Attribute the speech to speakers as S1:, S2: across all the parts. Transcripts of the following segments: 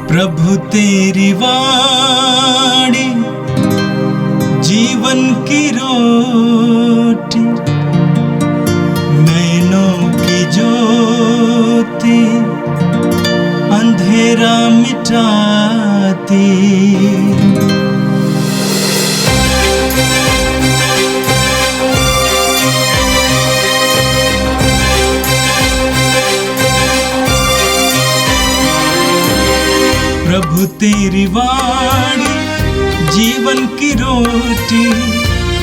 S1: प्रभु तेरी वाणी जीवन की रोटी, नैनों की ज्योति अंधेरा मिटाती। प्रभु तेरी वाणी जीवन की रोटी,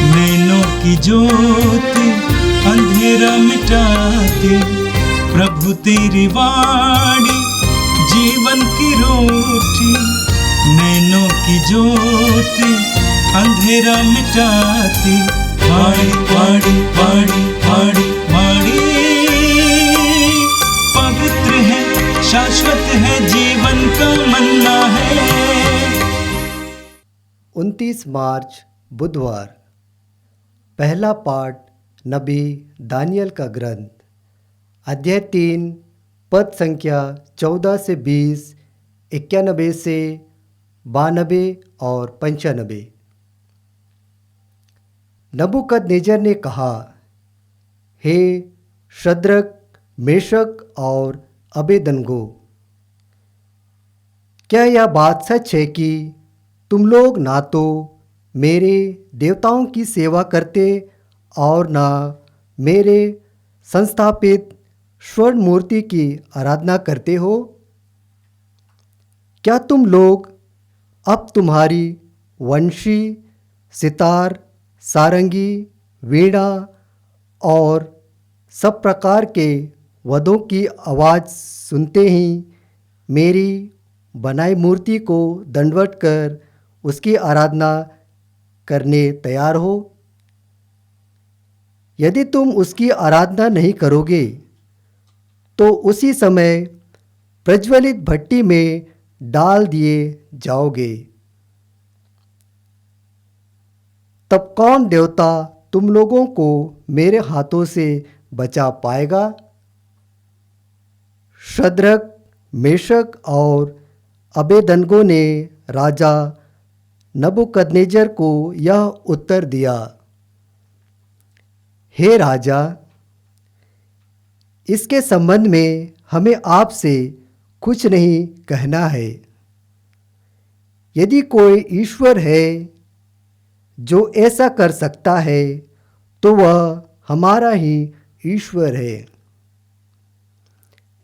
S1: नैनों की ज्योति अंधेरा मिटाती। प्रभु तेरी वाणी जीवन की रोटी, नैनों की ज्योति अंधेरा मिटाती। वाणी वाणी वाणी वाणी वाणी पवित्र है, शाश्वत है, जीवन का मन्ना है।
S2: 29 मार्च बुधवार। पहला पाठ नबी दानियल का ग्रंथ, अध्याय 3, पद संख्या 14 से 20, 91 से 92 और 95। नबूकदनेस्सर ने कहा, हे शद्रक, मेशक और अबेदनगो, क्या यह बात सच है कि तुम लोग ना तो मेरे देवताओं की सेवा करते और ना मेरे संस्थापित स्वर्ण मूर्ति की आराधना करते हो? क्या तुम लोग अब तुम्हारी वंशी, सितार, सारंगी, वीणा और सब प्रकार के वाद्यों की आवाज़ सुनते ही मेरी बनाई मूर्ति को दंडवत कर उसकी आराधना करने तैयार हो? यदि तुम उसकी आराधना नहीं करोगे तो उसी समय प्रज्वलित भट्टी में डाल दिए जाओगे। तब कौन देवता तुम लोगों को मेरे हाथों से बचा पाएगा? शद्रक, मेशक और अबेदनगो ने राजा नबूकदनेस्सर को यह उत्तर दिया, हे राजा, इसके संबंध में हमें आपसे कुछ नहीं कहना है। यदि कोई ईश्वर है जो ऐसा कर सकता है तो वह हमारा ही ईश्वर है,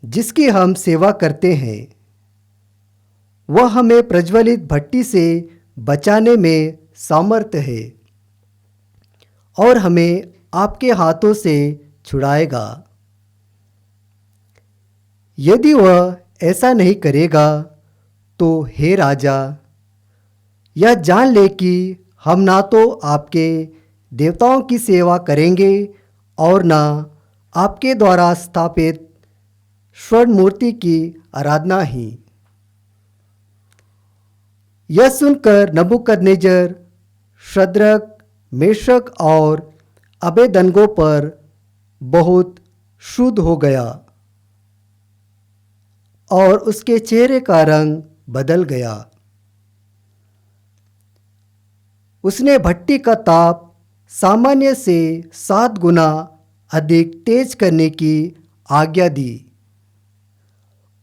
S2: जिसकी हम सेवा करते हैं। वह हमें प्रज्वलित भट्टी से बचाने में सामर्थ्य है और हमें आपके हाथों से छुड़ाएगा। यदि वह ऐसा नहीं करेगा तो हे राजा, यह जान ले कि हम ना तो आपके देवताओं की सेवा करेंगे और ना आपके द्वारा स्थापित स्वर्ण मूर्ति की आराधना ही। यह सुनकर नबूकदनेस्सर शद्रक, मेशक और अबेदनगो पर बहुत क्रुद्ध हो गया और उसके चेहरे का रंग बदल गया। उसने भट्टी का ताप सामान्य से 7 गुना अधिक तेज करने की आज्ञा दी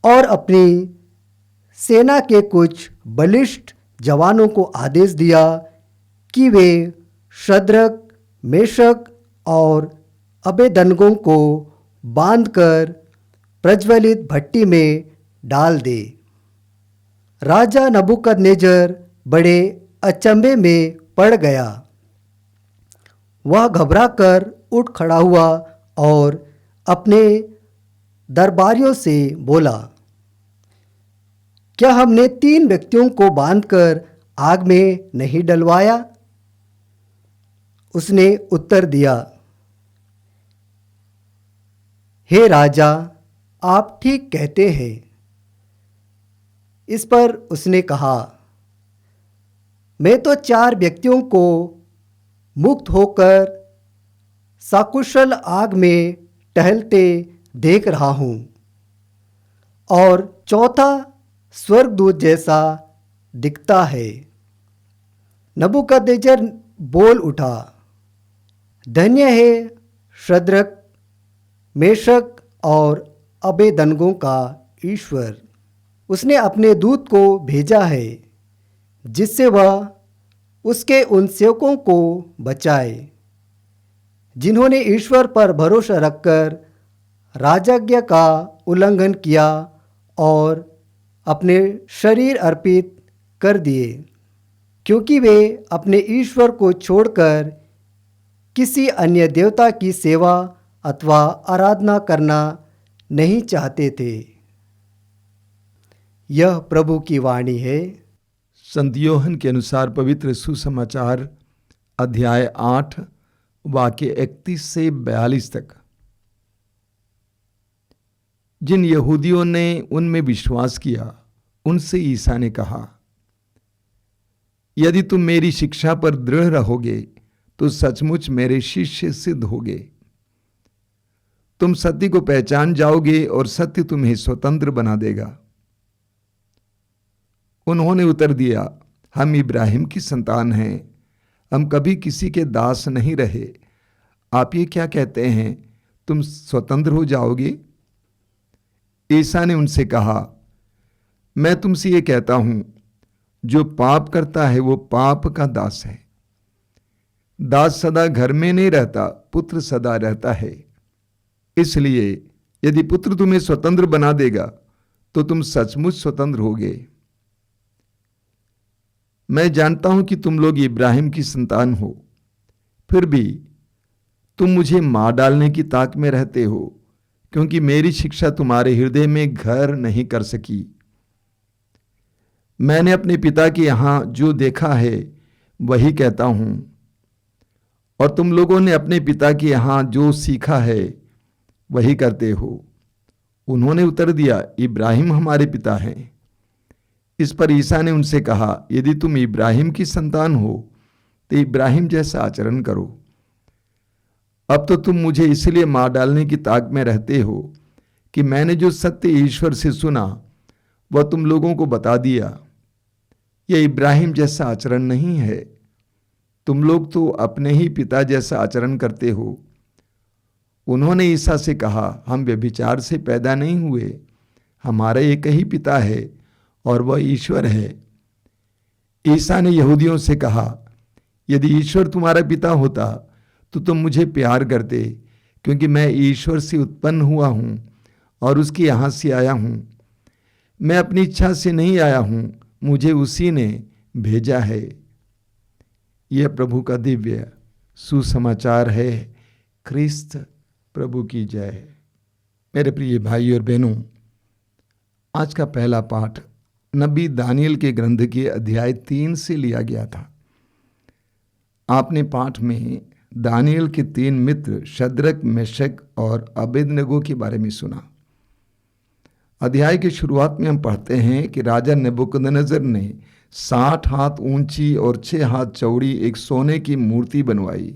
S2: और अपनी सेना के कुछ बलिष्ठ जवानों को आदेश दिया कि वे शद्रक, मेशक और अबेदनगो को बांधकर प्रज्वलित भट्टी में डाल दे। राजा नबूकदनेस्सर बड़े अचंभे में पड़ गया। वह घबराकर उठ खड़ा हुआ और अपने दरबारियों से बोला, क्या हमने 3 व्यक्तियों को बांधकर आग में नहीं डलवाया? उसने उत्तर दिया, हे राजा, आप ठीक कहते हैं। इस पर उसने कहा, मैं तो 4 व्यक्तियों को मुक्त होकर सकुशल आग में टहलते देख रहा हूँ और चौथा स्वर्गदूत जैसा दिखता है। नबूकदनेस्सर बोल उठा, धन्य है शद्रक, मेशक और अबेदनगो का ईश्वर। उसने अपने दूत को भेजा है जिससे वह उसके उन सेवकों को बचाए जिन्होंने ईश्वर पर भरोसा रखकर राजाज्ञा का उल्लंघन किया और अपने शरीर अर्पित कर दिए, क्योंकि वे अपने ईश्वर को छोड़कर किसी अन्य देवता की सेवा अथवा आराधना करना नहीं चाहते थे। यह प्रभु की वाणी है।
S3: संत योहन के अनुसार पवित्र सुसमाचार अध्याय 8 वाक्य 31 से 42 तक। जिन यहूदियों ने उनमें विश्वास किया उनसे ईसा ने कहा, यदि तुम मेरी शिक्षा पर दृढ़ रहोगे तो सचमुच मेरे शिष्य सिद्ध होगे। तुम सत्य को पहचान जाओगे और सत्य तुम्हें स्वतंत्र बना देगा। उन्होंने उत्तर दिया, हम इब्राहिम की संतान हैं, हम कभी किसी के दास नहीं रहे। आप ये क्या कहते हैं, तुम स्वतंत्र हो जाओगे? ईसा ने उनसे कहा, मैं तुमसे ये कहता हूं, जो पाप करता है वो पाप का दास है। दास सदा घर में नहीं रहता, पुत्र सदा रहता है। इसलिए यदि पुत्र तुम्हें स्वतंत्र बना देगा तो तुम सचमुच स्वतंत्र होगे। मैं जानता हूं कि तुम लोग इब्राहिम की संतान हो, फिर भी तुम मुझे मार डालने की ताक में रहते हो, क्योंकि मेरी शिक्षा तुम्हारे हृदय में घर नहीं कर सकी। मैंने अपने पिता के यहां जो देखा है वही कहता हूं, और तुम लोगों ने अपने पिता के यहां जो सीखा है वही करते हो। उन्होंने उत्तर दिया, इब्राहिम हमारे पिता हैं। इस पर ईसा ने उनसे कहा, यदि तुम इब्राहिम की संतान हो तो इब्राहिम जैसा आचरण करो। अब तो तुम मुझे इसलिए मार डालने की ताक में रहते हो कि मैंने जो सत्य ईश्वर से सुना वह तुम लोगों को बता दिया। यह इब्राहिम जैसा आचरण नहीं है। तुम लोग तो अपने ही पिता जैसा आचरण करते हो। उन्होंने ईसा से कहा, हम व्यभिचार से पैदा नहीं हुए, हमारा एक ही पिता है और वह ईश्वर है। ईसा ने यहूदियों से कहा, यदि ईश्वर तुम्हारा पिता होता तो तुम मुझे प्यार करते, क्योंकि मैं ईश्वर से उत्पन्न हुआ हूं और उसके यहां से आया हूं। मैं अपनी इच्छा से नहीं आया हूं, मुझे उसी ने भेजा है। यह प्रभु का दिव्य सुसमाचार है। ख्रिस्त प्रभु की जय। मेरे प्रिय भाई और बहनों, आज का पहला पाठ नबी दानियल के ग्रंथ के अध्याय 3 से लिया गया था। आपने पाठ में दानियल के 3 मित्र शद्रक, मेशक और अबेदनगो के बारे में सुना। अध्याय की शुरुआत में हम पढ़ते हैं कि राजा नेबुकदनेस्सर ने 60 हाथ ऊंची और 6 हाथ चौड़ी एक सोने की मूर्ति बनवाई।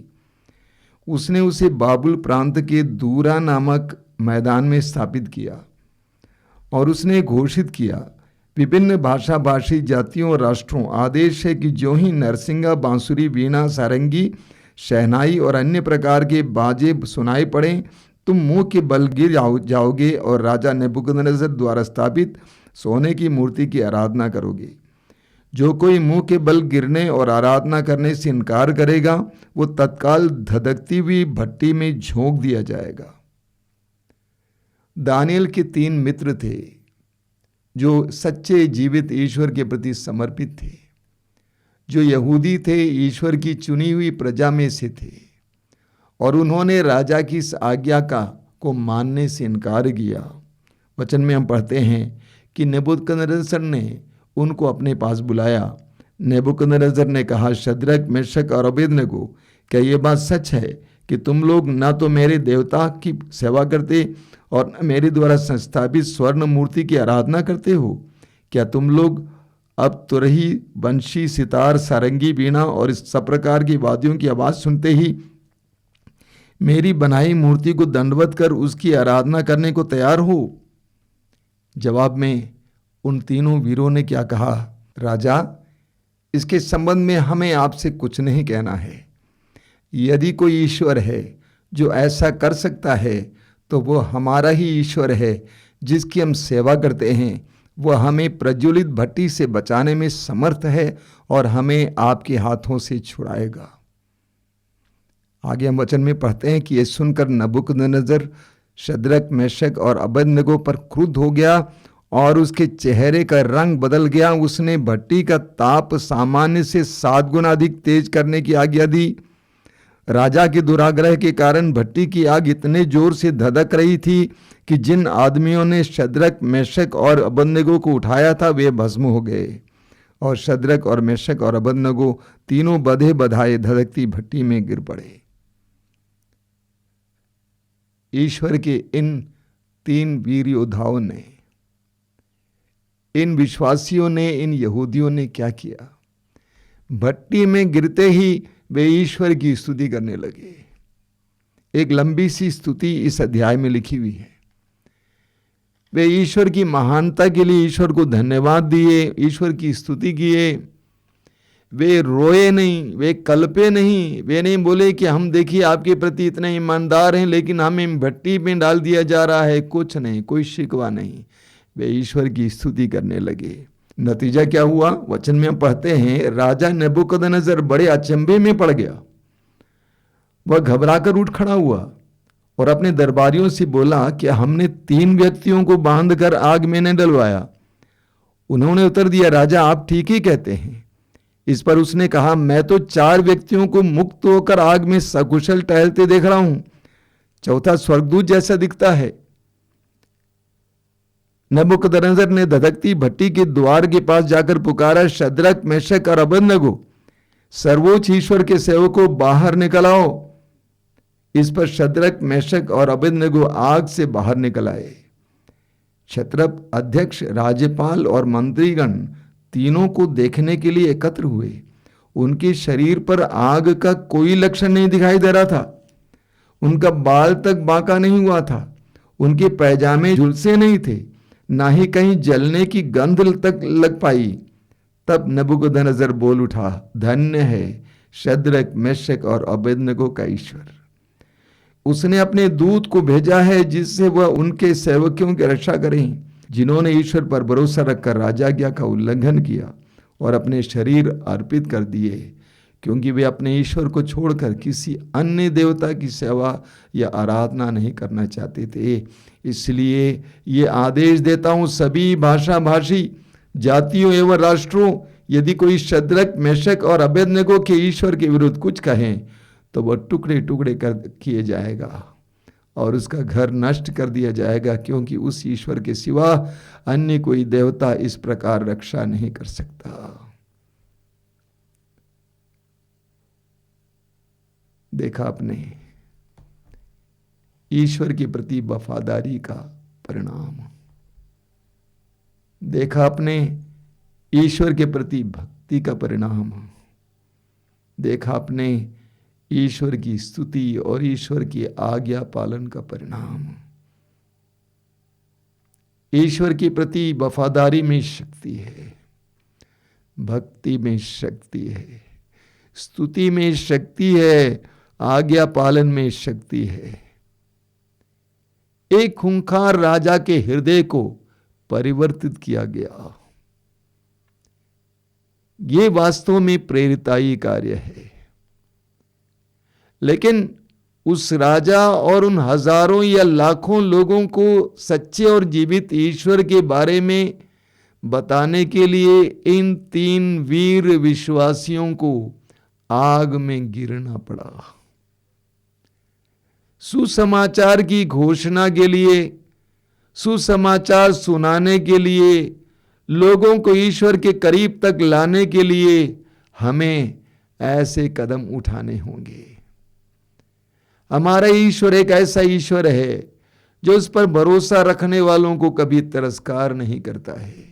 S3: उसने उसे बाबुल प्रांत के दूरा नामक मैदान में स्थापित किया और उसने घोषित किया, विभिन्न भाषा भाषी जातियों और राष्ट्रों, आदेश है कि जो ही नरसिंगा, बांसुरी, वीणा, सारंगी, शहनाई और अन्य प्रकार के बाजे सुनाई पड़े, तुम मुंह के बल गिर जाओगे और राजा नेबुकदनेस्सर द्वारा स्थापित सोने की मूर्ति की आराधना करोगे। जो कोई मुंह के बल गिरने और आराधना करने से इनकार करेगा वो तत्काल धधकती हुई भट्टी में झोंक दिया जाएगा। दानियल के 3 मित्र थे जो सच्चे जीवित ईश्वर के प्रति समर्पित थे, जो यहूदी थे, ईश्वर की चुनी हुई प्रजा में से थे, और उन्होंने राजा की इस आज्ञा को मानने से इनकार किया। वचन में हम पढ़ते हैं कि नेबुकदनेस्सर ने उनको अपने पास बुलाया। नेबुकदनेस्सर ने कहा, शद्रक, मेशक और अबेदनगो, क्या ये बात सच है कि तुम लोग न तो मेरे देवता की सेवा करते और न मेरे द्वारा संस्थापित स्वर्ण मूर्ति की आराधना करते हो? क्या तुम लोग अब तुरही, बंशी, सितार, सारंगी, वीणा और इस सब प्रकार की वाद्यों की आवाज़ सुनते ही मेरी बनाई मूर्ति को दंडवत कर उसकी आराधना करने को तैयार हो? जवाब में उन तीनों वीरों ने क्या कहा, राजा, इसके संबंध में हमें आपसे कुछ नहीं कहना है। यदि कोई ईश्वर है जो ऐसा कर सकता है तो वो हमारा ही ईश्वर है जिसकी हम सेवा करते हैं। वह हमें प्रज्वलित भट्टी से बचाने में समर्थ है और हमें आपके हाथों से छुड़ाएगा। आगे हम वचन में पढ़ते हैं कि ये सुनकर नबूकदनेस्सर शद्रक, मेशक और अबेदनगो पर क्रुद्ध हो गया और उसके चेहरे का रंग बदल गया। उसने भट्टी का ताप सामान्य से 7 गुना अधिक तेज करने की आज्ञा दी। राजा के दुराग्रह के कारण भट्टी की आग इतने जोर से धधक रही थी कि जिन आदमियों ने शद्रक, मेशक और अबेदनगो को उठाया था वे भस्म हो गए, और शद्रक और मेशक और अबेदनगो तीनों बधे बधाए धधकती भट्टी में गिर पड़े। ईश्वर के इन 3 वीर योद्धाओं ने, इन विश्वासियों ने, इन यहूदियों ने क्या किया? भट्टी में गिरते ही वे ईश्वर की स्तुति करने लगे। एक लंबी सी स्तुति इस अध्याय में लिखी हुई है। वे ईश्वर की महानता के लिए ईश्वर को धन्यवाद दिए, ईश्वर की स्तुति किए। वे रोए नहीं, वे कल्पे नहीं, वे नहीं बोले कि हम देखिए आपके प्रति इतने ईमानदार हैं लेकिन हमें भट्टी में डाल दिया जा रहा है। कुछ नहीं, कोई शिकवा नहीं। वे ईश्वर की स्तुति करने लगे। नतीजा क्या हुआ? वचन में हम पढ़ते हैं, राजा नबूकदनेस्सर बड़े अचंभे में पड़ गया। वह घबराकर उठ खड़ा हुआ और अपने दरबारियों से बोला कि हमने 3 व्यक्तियों को बांधकर आग में न डलवाया। उन्होंने उत्तर दिया, राजा आप ठीक ही कहते हैं। इस पर उसने कहा, मैं तो 4 व्यक्तियों को मुक्त होकर आग में सकुशल टहलते देख रहा हूं, चौथा स्वर्गदूत जैसा दिखता है। नबूकदनेस्सर ने धधकती भट्टी के द्वार के पास जाकर पुकारा, शद्रक, मेशक और अबेदनगो, सर्वोच्च ईश्वर के सेवकों बाहर निकल आओ। इस पर शद्रक, मेशक और अबेदनगो आग से बाहर निकल आए। क्षत्रप, अध्यक्ष, राज्यपाल और मंत्रीगण तीनों को देखने के लिए एकत्र हुए। उनके शरीर पर आग का कोई लक्षण नहीं दिखाई दे रहा था। उनका बाल तक बांका नहीं हुआ था। उनके पैजामे झुलसे नहीं थे, ना ही कहीं जलने की गंध तक लग पाई। तब नबूकदनेस्सर बोल उठा, धन्य है शद्रक, मेशक और अबेदनगो का ईश्वर। उसने अपने दूत को भेजा है जिससे वह उनके सेवकों की रक्षा करें, जिन्होंने ईश्वर पर भरोसा रखकर राजाज्ञा का उल्लंघन किया और अपने शरीर अर्पित कर दिए, क्योंकि वे अपने ईश्वर को छोड़कर किसी अन्य देवता की सेवा या आराधना नहीं करना चाहते थे। इसलिए ये आदेश देता हूं सभी भाषा भाषी जातियों एवं राष्ट्रों, यदि कोई शद्रक, मेशक और अबेदनगो के ईश्वर के विरुद्ध कुछ कहें तो वह टुकड़े टुकड़े कर किए जाएगा और उसका घर नष्ट कर दिया जाएगा, क्योंकि उस ईश्वर के सिवा अन्य कोई देवता इस प्रकार रक्षा नहीं कर सकता। देखा आपने ईश्वर के प्रति वफादारी का परिणाम, देखा आपने ईश्वर के प्रति भक्ति का परिणाम, देखा आपने ईश्वर की स्तुति और ईश्वर की आज्ञा पालन का परिणाम। ईश्वर के प्रति वफादारी में शक्ति है, भक्ति में शक्ति है, स्तुति में शक्ति है, आज्ञा पालन में शक्ति है। एक खूंखार राजा के हृदय को परिवर्तित किया गया। ये वास्तव में प्रेरिताई कार्य है। लेकिन उस राजा और उन हजारों या लाखों लोगों को सच्चे और जीवित ईश्वर के बारे में बताने के लिए इन 3 वीर विश्वासियों को आग में गिरना पड़ा। सुसमाचार की घोषणा के लिए, सुसमाचार सुनाने के लिए, लोगों को ईश्वर के करीब तक लाने के लिए हमें ऐसे कदम उठाने होंगे। हमारा ईश्वर एक ऐसा ईश्वर है जो उस पर भरोसा रखने वालों को कभी तिरस्कार नहीं करता है।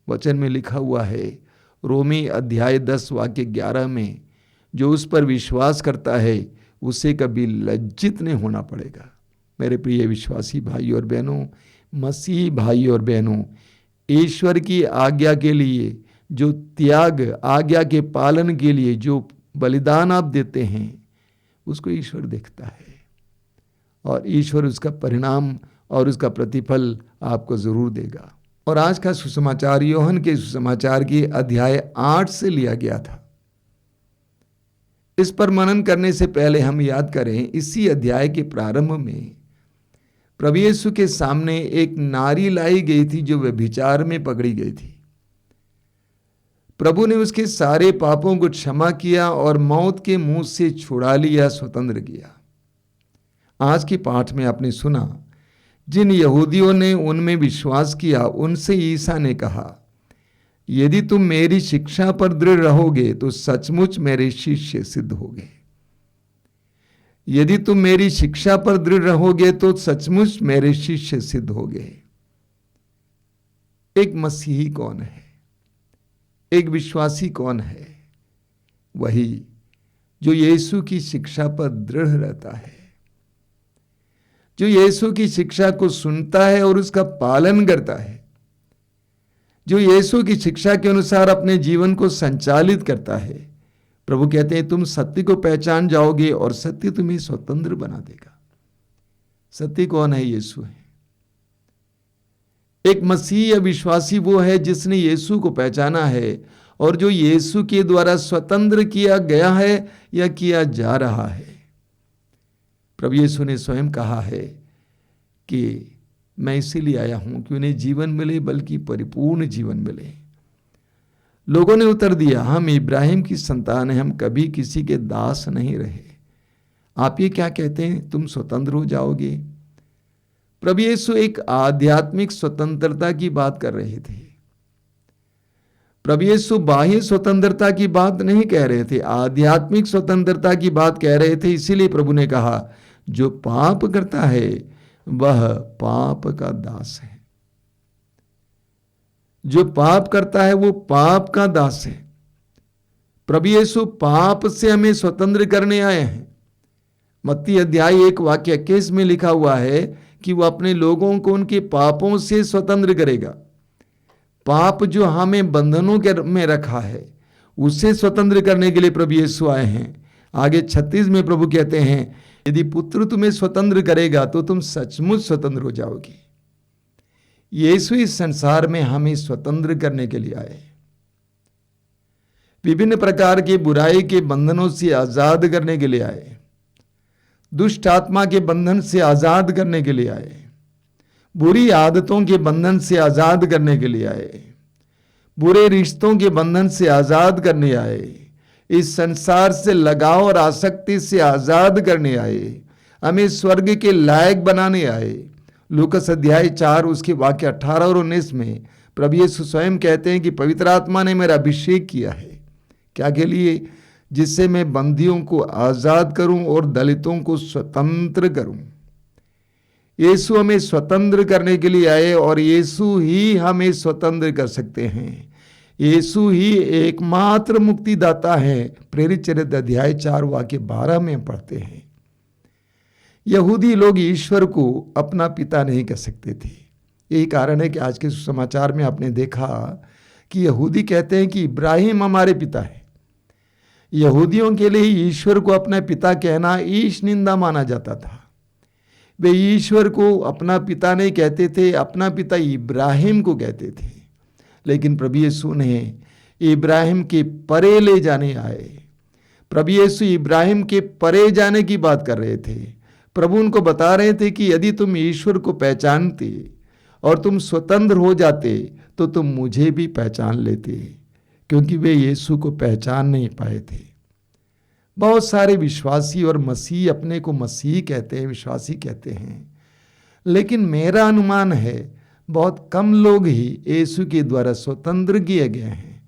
S3: वचन में लिखा हुआ है, रोमी अध्याय 10 वाक्य 11 में, जो उस पर विश्वास करता है उसे कभी लज्जित नहीं होना पड़ेगा। मेरे प्रिय विश्वासी भाई और बहनों, मसीही भाई और बहनों, ईश्वर की आज्ञा के लिए जो त्याग, आज्ञा के पालन के लिए जो बलिदान आप देते हैं, उसको ईश्वर देखता है और ईश्वर उसका परिणाम और उसका प्रतिफल आपको जरूर देगा। और आज का सुसमाचार यूहन्ना के सुसमाचार की अध्याय 8 से लिया गया था। इस पर मनन करने से पहले हम याद करें, इसी अध्याय के प्रारंभ में प्रभु यीशु के सामने एक नारी लाई गई थी जो व्यभिचार में पकड़ी गई थी। प्रभु ने उसके सारे पापों को क्षमा किया और मौत के मुंह से छुड़ा लिया, स्वतंत्र किया। आज के पाठ में आपने सुना, जिन यहूदियों ने उनमें विश्वास किया उनसे ईसा ने कहा, यदि तुम मेरी शिक्षा पर दृढ़ रहोगे तो सचमुच मेरे शिष्य सिद्ध होगे। यदि तुम मेरी शिक्षा पर दृढ़ रहोगे तो सचमुच मेरे शिष्य सिद्ध होगे। एक मसीही कौन है? एक विश्वासी कौन है? वही जो यीशु की शिक्षा पर दृढ़ रहता है, जो यीशु की शिक्षा को सुनता है और उसका पालन करता है, जो यीशु की शिक्षा के अनुसार अपने जीवन को संचालित करता है। प्रभु कहते हैं तुम सत्य को पहचान जाओगे और सत्य तुम्हें स्वतंत्र बना देगा। सत्य कौन है? यीशु है। एक मसीह या विश्वासी वो है जिसने यीशु को पहचाना है और जो यीशु के द्वारा स्वतंत्र किया गया है या किया जा रहा है। प्रभु यीशु ने स्वयं कहा है कि मैं इसीलिए आया हूं कि उन्हें जीवन मिले, बल्कि परिपूर्ण जीवन मिले। लोगों ने उत्तर दिया, हम इब्राहिम की संतान हैं, हम कभी किसी के दास नहीं रहे। आप ये क्या कहते हैं, तुम स्वतंत्र हो जाओगे? प्रभु यीशु एक आध्यात्मिक स्वतंत्रता की बात कर रहे थे। प्रभु यीशु बाह्य स्वतंत्रता की बात नहीं कह रहे थे, आध्यात्मिक स्वतंत्रता की बात कह रहे थे। इसीलिए प्रभु ने कहा, जो पाप करता है वह पाप का दास है। जो पाप करता है वो पाप का दास है। प्रभु यीशु पाप से हमें स्वतंत्र करने आए हैं। मत्ती अध्याय 1 वाक्य 21 में लिखा हुआ है कि वो अपने लोगों को उनके पापों से स्वतंत्र करेगा। पाप जो हमें बंधनों के में रखा है उससे स्वतंत्र करने के लिए प्रभु यीशु आए हैं। आगे 36 में प्रभु कहते हैं, यदि पुत्र तुम्हें स्वतंत्र करेगा तो तुम सचमुच स्वतंत्र हो जाओगे। यीशु इस संसार में हमें स्वतंत्र करने के लिए आए, विभिन्न प्रकार के बुराई के बंधनों से आजाद करने के लिए आए, दुष्ट आत्मा के बंधन से आजाद करने के लिए आए, बुरी आदतों के बंधन से आजाद करने के लिए आए, बुरे रिश्तों के बंधन से आजाद करने आए, इस संसार से लगाव और आसक्ति से आजाद करने आए, हमें स्वर्ग के लायक बनाने आए। लूकस अध्याय 4 उसके वाक्य 18 और 19 में प्रभु यीशु स्वयं कहते हैं कि पवित्र आत्मा ने मेरा अभिषेक किया है। क्या के लिए? जिससे मैं बंदियों को आजाद करूं और दलितों को स्वतंत्र करूं। यीशु हमें स्वतंत्र करने के लिए आए और यीशु ही हमें स्वतंत्र कर सकते हैं। यीशु ही एकमात्र मुक्तिदाता है। प्रेरित चरित्र अध्याय 4 वाक्य 12 में पढ़ते हैं। यहूदी लोग ईश्वर को अपना पिता नहीं कह सकते थे। यही कारण है कि आज के समाचार में आपने देखा कि यहूदी कहते हैं कि इब्राहिम हमारे पिता है। यहूदियों के लिए ईश्वर को अपना पिता कहना ईश निंदा माना जाता था। वे ईश्वर को अपना पिता नहीं कहते थे, अपना पिता इब्राहिम को कहते थे। लेकिन प्रभु यीशु ने इब्राहिम के परे ले जाने आए। प्रभु यीशु इब्राहिम के परे जाने की बात कर रहे थे। प्रभु उनको बता रहे थे कि यदि तुम ईश्वर को पहचानते और तुम स्वतंत्र हो जाते तो तुम मुझे भी पहचान लेते, क्योंकि वे यीशु को पहचान नहीं पाए थे। बहुत सारे विश्वासी और मसीह अपने को मसीह कहते हैं, विश्वासी कहते हैं, लेकिन मेरा अनुमान है बहुत कम लोग ही यीशु के द्वारा स्वतंत्र किए गए हैं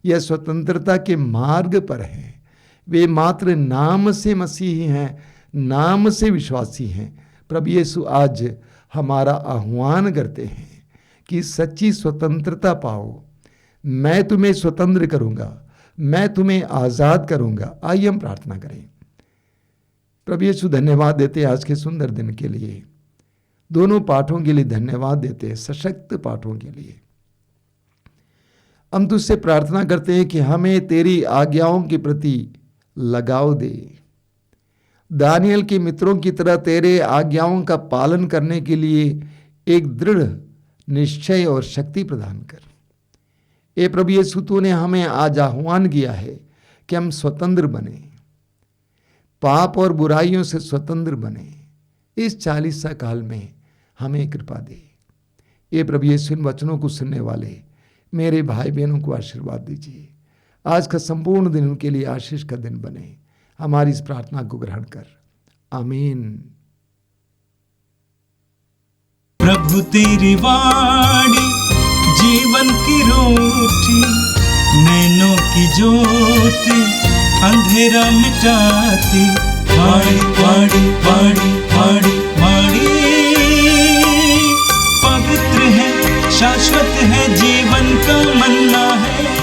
S3: या स्वतंत्रता के मार्ग पर हैं। वे मात्र नाम से मसीही हैं, नाम से विश्वासी हैं। प्रभु यीशु आज हमारा आह्वान करते हैं कि सच्ची स्वतंत्रता पाओ। मैं तुम्हें स्वतंत्र करूंगा, मैं तुम्हें आजाद करूंगा। आइए हम प्रार्थना करें। प्रभु यीशु धन्यवाद देते हैं आज के सुंदर दिन के लिए, दोनों पाठों के लिए धन्यवाद देते हैं, सशक्त पाठों के लिए। हम तुझसे प्रार्थना करते हैं कि हमें तेरी आज्ञाओं के प्रति लगाव दे। दानियल के मित्रों की तरह तेरे आज्ञाओं का पालन करने के लिए एक दृढ़ निश्चय और शक्ति प्रदान कर। ए प्रभु यीशु, तूने हमें आज आह्वान किया है कि हम स्वतंत्र बने, पाप और बुराइयों से स्वतंत्र बने। इस 40 काल में हमें कृपा दे। ये प्रभु यीशु, इन वचनों को सुनने वाले मेरे भाई बहनों को आशीर्वाद दीजिए। आज का संपूर्ण दिन उनके लिए आशीष का दिन बने। हमारी इस प्रार्थना को ग्रहण कर, आमीन।
S1: प्रभु तेरी वाणी जीवन की रोटी, नैनों की ज्योति अंधेरा मिटाती। वाणी वाणी वाणी वाणी वाणी पवित्र है, शाश्वत है, जीवन का मन्ना है।